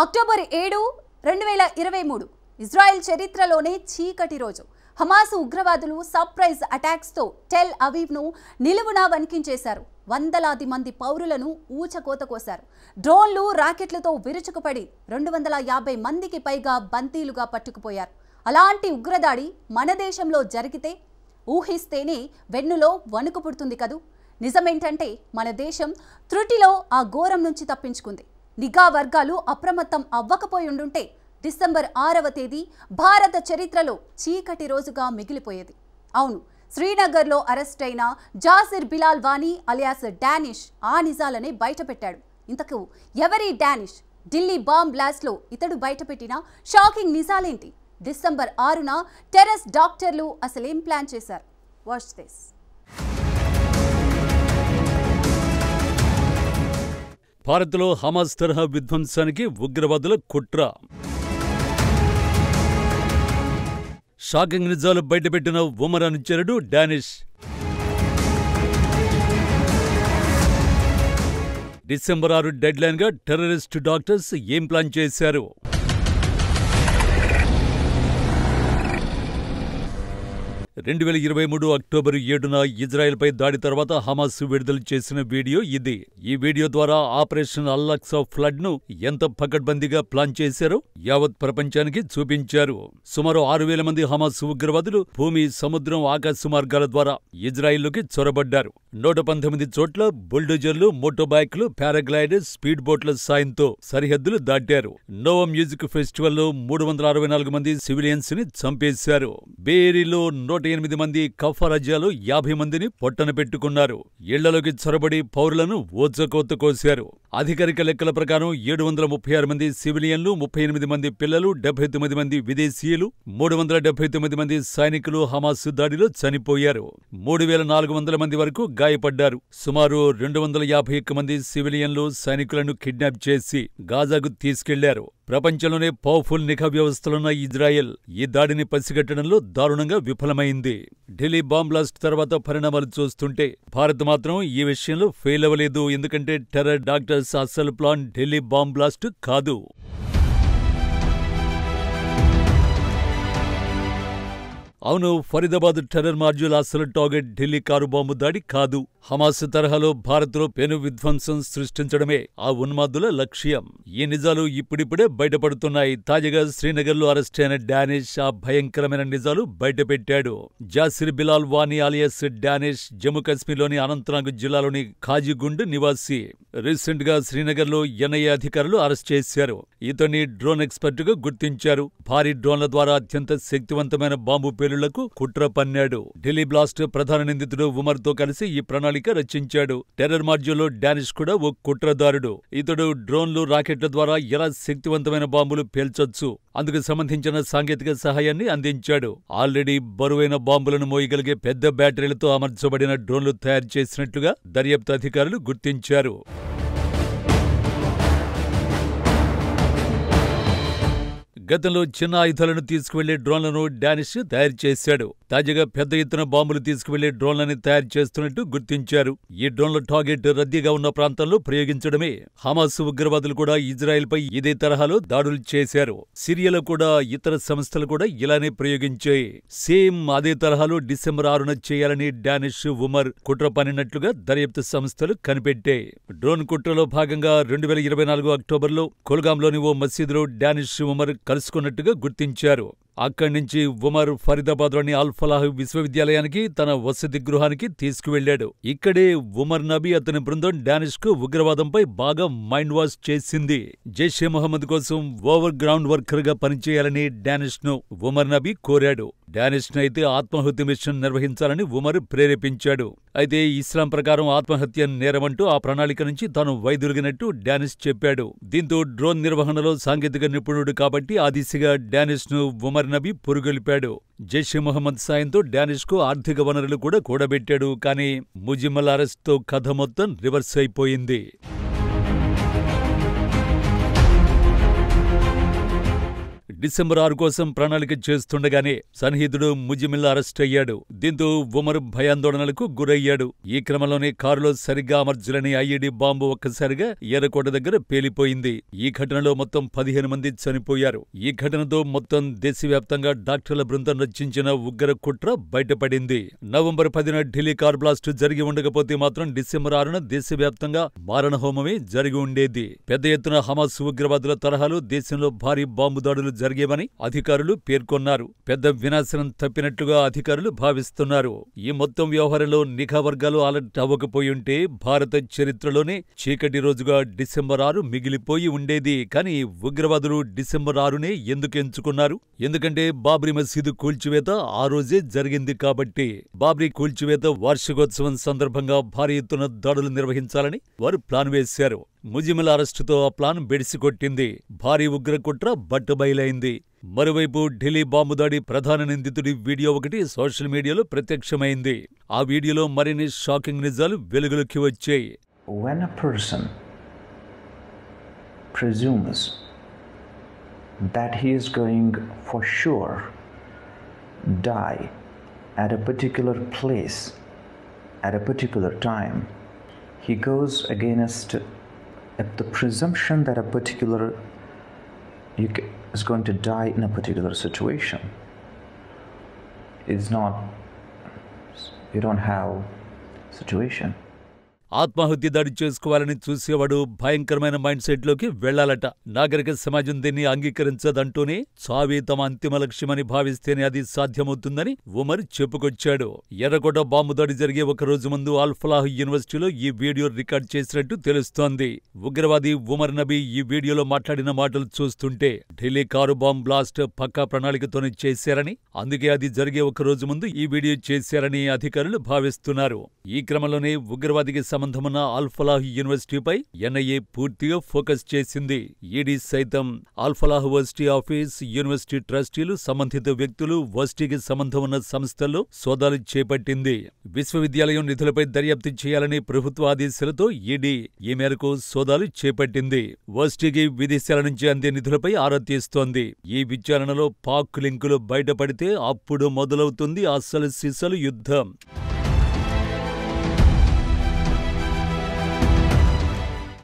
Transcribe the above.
October 7, 2023 Israel చరిత్రలోనే చీకటి రోజు. హమాస్ ఉగ్రవాదులు సర్ప్రైజ్ అటాక్స్ తో టెల్ అవీవ్ను నిలువునా వణికించేశారు. వందలాది మంది పౌరులను ఊచకోత కోశారు. డ్రోన్లు, రాకెట్లతో విరుచుకుపడి 250 మందికి పైగా బందీలుగా పట్టుకుపోయారు. అలాంటి ఉగ్రదాడి మన దేశంలో జరిగితే ఊహిస్తేనే వెన్నులో వణుకు పుడుతుంది కదూ. నిజమేంటంటే మన దేశం త్రుటిలో ఆ ఘోరం నుంచి తప్పించుకుంది. నిఘా వర్గాలు అప్రమత్తం అవ్వకపోయుండుంటే డిసెంబర్ 6వ తేదీ భారత చరిత్రలో చీకటి రోజుగా మిగిలిపోయేది. అవును, శ్రీనగర్లో అరెస్ట్ అయిన జాసిర్ బిలాల్ వానీ అలియాస్ డానిష్ ఆ నిజాలనే బయటపెట్టాడు. ఇంతకు ఎవరి డానిష్? ఢిల్లీ బాంబ్ బ్లాస్ట్లో ఇతడు బయటపెట్టిన షాకింగ్ నిజాలేంటి? డిసెంబర్ 6న టెర్రస్ డాక్టర్లు అసలేం ప్లాన్ చేశారు? Watch this. భారత్లో హమాస్ తరహా విధ్వంసానికి ఉగ్రవాదుల కుట్ర. షాకింగ్ నిజాలు బయటపెట్టిన ఉమర్ అనుచరుడు డానిష్. డిసెంబర్ 6 డెడ్లైన్గా టెర్రరిస్ట్ డాక్టర్స్ ఏం ప్లాన్ చేశారు? 2023 అక్టోబర్ 7న ఇజ్రాయెల్పై దాడి తర్వాత హమాస్ విడుదల చేసిన వీడియో ఇది. ఈ వీడియో ద్వారా ఆపరేషన్ అల్-అక్సా ఫ్లడ్ ను ఎంత పకడ్బందీగా ప్లాన్ చేశారో యావత్ ప్రపంచానికి చూపించారు. సుమారు 6,000 మంది హమాస్ ఉగ్రవాదులు భూమి, సముద్రం, ఆకాశ మార్గాల ద్వారా ఇజ్రాయెల్లోకి చొరబడ్డారు. 119 చోట్ల బుల్డోజర్లు, మోటోబైక్లు, పారాగ్లైడర్స్, స్పీడ్ బోట్ల సాయంతో సరిహద్దులు దాటారు. నోవా మ్యూజిక్ ఫెస్టివల్లో 364 మంది సివిలియన్స్ ని చంపేశారు. బేరీలో 108 మంది, కఫారాజ్యాలో 50 మందిని పొట్టన పెట్టుకున్నారు. ఇళ్లలోకి చొరబడి పౌరులను ఊచకోత కోశారు. అధికారిక లెక్కల ప్రకారం 736 మంది సివిలియన్లు, 38 మంది పిల్లలు, 79 మంది విదేశీయులు, 379 మంది సైనికులు హమాస్ దాడిలో చనిపోయారు. 3,400 మంది వరకు గాయపడ్డారు. సుమారు 251 మంది సివిలియన్లు, సైనికులను కిడ్నాప్ చేసి గాజాకు తీసుకెళ్లారు. ప్రపంచంలోనే పవర్ఫుల్ నిఘా వ్యవస్థలున్న ఇజ్రాయెల్ ఈ దాడిని పసిగట్టడంలో దారుణంగా విఫలమైంది. ఢిల్లీ బాంబ్ బ్లాస్ట్ తర్వాత పరిణామాలు చూస్తుంటే భారత్ మాత్రం ఈ విషయంలో ఫెయిల్ అవ్వలేదు. ఎందుకంటే టెర్రర్ డాక్టర్స్ అసలు ప్లాన్ ఢిల్లీ బాంబ్ బ్లాస్ట్ కాదు. అవును, ఫరీదాబాద్ టెర్రర్ మాడ్యూల్ అసలు టార్గెట్ ఢిల్లీ కారు బాంబు దాడి కాదు. హమాస్ తరహాలో భారత్లో పెను విధ్వంసం సృష్టించడమే ఆ ఉన్మాదుల లక్ష్యం. ఈ నిజాలు ఇప్పుడిప్పుడే బయటపడుతున్నాయి. తాజాగా శ్రీనగర్లో అరెస్ట్ అయిన డానిష్ ఆ భయంకరమైన నిజాలు బయటపెట్టాడు. జాసిర్ బిలాల్ వానీ అలియాస్ డానిష్ జమ్మూ కాశ్మీర్లోని అనంతనాగ్ జిల్లాలోని ఖాజీగుండ్ నివాసి. రీసెంట్ గా శ్రీనగర్లో ఎన్ఐఏ అధికారులు అరెస్ట్ చేశారు. ఇతన్ని డ్రోన్ ఎక్స్పర్ట్ గా గుర్తించారు. భారీ డ్రోన్ల ద్వారా అత్యంత శక్తివంతమైన బాంబు పేలుళ్లకు కుట్ర పన్నాడు. ఢిల్లీ బ్లాస్ట్ ప్రధాన నిందితుడు ఉమర్ తో కలిసి ఈ ప్రణాళిక రచించాడు. టెర్రర్ మాడ్యూల్లో డానిష్ కూడా ఓ కుట్రదారుడు. ఇతడు డ్రోన్లు, రాకెట్ల ద్వారా ఎలా శక్తివంతమైన బాంబులు పేల్చొచ్చు, అందుకు సంబంధించిన సాంకేతిక సహాయాన్ని అందించాడు. ఆల్రెడీ బరువైన బాంబులను మోయగలిగే పెద్ద బ్యాటరీలతో అమర్చబడిన డ్రోన్లు తయారు చేసినట్లుగా దర్యాప్తు అధికారులు గుర్తించారు. గతంలో చిన్న ఆయుధాలను తీసుకువెళ్లే డ్రోన్లను డానిష్ తయారు చేశాడు. తాజాగా పెద్ద ఎత్తున బాంబులు తీసుకువెళ్లే డ్రోన్లని తయారు చేస్తున్నట్టు గుర్తించారు. ఈ డ్రోన్ల టార్గెట్ రద్దీగా ఉన్న ప్రాంతాల్లో ప్రయోగించడమే. హమాస్ ఉగ్రవాదులు కూడా ఇజ్రాయెల్పై ఇదే తరహాలో దాడులు చేశారు. సిరియాలో కూడా ఇతర సంస్థలు కూడా ఇలానే ప్రయోగించాయి. సేమ్ అదే తరహాలో డిసెంబర్ 6న చేయాలని డానిష్, ఉమర్ కుట్ర పన్నినట్లుగా దర్యాప్తు సంస్థలు కనిపెట్టాయి. డ్రోన్ కుట్రలో భాగంగా 2024 అక్టోబర్లో కొల్గాంలోని ఓ మసీదులో డానిష్, ఉమర్ కలుసుకున్నట్టుగా గుర్తించారు. అక్కడి నుంచి ఉమర్ ఫరీదాబాద్లోని అల్ ఫలాహ్ విశ్వవిద్యాలయానికి, తన వసతి గృహానికి తీసుకువెళ్లాడు. ఇక్కడే ఉమర్ నబీ, అతని బృందం డానిష్ కు ఉగ్రవాదంపై బాగా మైండ్ వాష్ చేసింది. జైషే మొహమ్మద్ కోసం ఓవర్ గ్రౌండ్ వర్కర్ గా పనిచేయాలని డానిష్ ను ఉమర్ నబీ కోరాడు. డానిష్ ను అయితే ఆత్మాహుతి మిషన్ నిర్వహించాలని ఉమర్ ప్రేరేపించాడు. అయితే ఇస్లాం ప్రకారం ఆత్మహత్య నేరమంటూ ఆ ప్రణాళిక నుంచి తాను వైదొలిగినట్టు డానిష్ చెప్పాడు. దీంతో డ్రోన్ నిర్వహణలో సాంకేతిక నిపుణుడు కాబట్టి ఆ దిశగా డానిష్ ను ఉమర్ నబీ పురుగొల్పాడు. జైషే మొహమ్మద్ సాయంతో డానిష్ కు ఆర్థిక వనరులు కూడా కూడబెట్టాడు. కానీ ముజిమ్మల్ అరెస్ట్ తో కథ మొత్తం రివర్స్ అయిపోయింది. డిసెంబర్ 6 కోసం ప్రణాళిక చేస్తుండగానే సన్నిహితుడు ముజిమిల్ అరెస్ట్ అయ్యాడు. దీంతో ఉమర్ భయాందోళనలకు గురయ్యాడు. ఈ క్రమంలోనే కారులో సరిగ్గా అమర్చులని ఐఈడీ బాంబు ఒక్కసారిగా ఎర్రకోట దగ్గర పేలిపోయింది. ఈ ఘటనలో మొత్తం 15 మంది చనిపోయారు. ఈ ఘటనతో మొత్తం దేశవ్యాప్తంగా డాక్టర్ల బృందం రచించిన ఉగ్ర కుట్ర బయటపడింది. నవంబర్ 10న ఢిల్లీ కార్ బ్లాస్ట్ జరిగి ఉండకపోతే మాత్రం డిసెంబర్ 6న దేశవ్యాప్తంగా మారణహోమమే జరిగి ఉండేది. పెద్ద ఎత్తున హమాస్ ఉగ్రవాదుల తరహాలో దేశంలో భారీ బాంబు దాడులు జరిగేవని అధికారులు పేర్కొన్నారు. పెద్ద వినాశనం తప్పినట్లుగా అధికారులు భావిస్తున్నారు. ఈ మొత్తం వ్యవహారంలో నిఘా వర్గాలు అలర్ట్ అవ్వకపోయుంటే భారత చరిత్రలోనే చీకటి రోజుగా డిసెంబర్ 6 మిగిలిపోయి ఉండేది. కానీ ఉగ్రవాదులు డిసెంబర్ 6నే ఎందుకు ఎంచుకున్నారు? ఎందుకంటే బాబ్రీ మసీదు కూల్చివేత ఆ రోజే జరిగింది కాబట్టి. బాబ్రీ కూల్చివేత వార్షికోత్సవం సందర్భంగా భారీ ఎత్తున దాడులు నిర్వహించాలని వారు ప్లాన్ వేశారు. ముజిమిల్ అరెస్టుతో ఆ ప్లాన్ బెడిసికొట్టింది. భారీ ఉగ్రకుట్ర బట్టబయలైంది. మరోవైపు ఢిల్లీ బాంబు దాడి ప్రధాన నిందితుడి వీడియో ఒకటి సోషల్ మీడియాలో ప్రత్యక్షమైంది. ఆ వీడియోలో మరిన్ని షాకింగ్ నిజాలు వెలుగులోకి వచ్చాయి. When a person presumes that he is going for sure die at a particular place at a particular time, he goes against the presumption that a particular is going to die in a particular situation. It's not, you don't have situation. ఆత్మాహుతి దాడి చేసుకోవాలని చూసేవాడు భయంకరమైన mind set లోకి వెళ్లాలట. నాగరిక సమాజం దీన్ని అంగీకరించదంటూనే చావే తమ అంతిమ లక్ష్యమని భావిస్తేనే అది సాధ్యమవుతుందని ఉమర్ చెప్పుకొచ్చాడు. ఎర్రకోట బాంబు దాడి జరిగే ఒక రోజు ముందు అల్-ఫలాహ్ యూనివర్సిటీలో ఈ వీడియో రికార్డ్ చేసినట్టు తెలుస్తోంది. ఉగ్రవాది ఉమర్ నబీ ఈ వీడియోలో మాట్లాడిన మాటలు చూస్తుంటే ఢిల్లీ కారు బాంబ్ బ్లాస్ట్ పక్కా ప్రణాళికతోనే చేశారని, అందుకే అది జరిగే ఒక రోజు ముందు ఈ వీడియో చేశారని అధికారులు భావిస్తున్నారు. ఈ క్రమంలోనే ఉగ్రవాదికి సంబంధమున్న అల్-ఫలాహ్ యూనివర్సిటీపై ఎన్ఐఏ పూర్తిగా ఫోకస్ చేసింది. ఈడీ సైతం అల్-ఫలాహ్ వర్సిటీ ఆఫీస్, యూనివర్సిటీ ట్రస్టీలు, సంబంధిత వ్యక్తులు, వర్సిటీకి సంబంధం ఉన్న సంస్థల్లో సోదాలు చేపట్టింది. విశ్వవిద్యాలయం నిధులపై దర్యాప్తు చేయాలని ప్రభుత్వ ఆదేశాలతో ఈడీ ఈ మేరకు సోదాలు చేపట్టింది. వర్సిటీకి విదేశాల నుంచి అందే నిధులపై ఆరా తీస్తోంది. ఈ విచారణలో పాక్ లింకులు బయటపడితే అప్పుడు మొదలవుతుంది అసలు సిసలు యుద్ధం.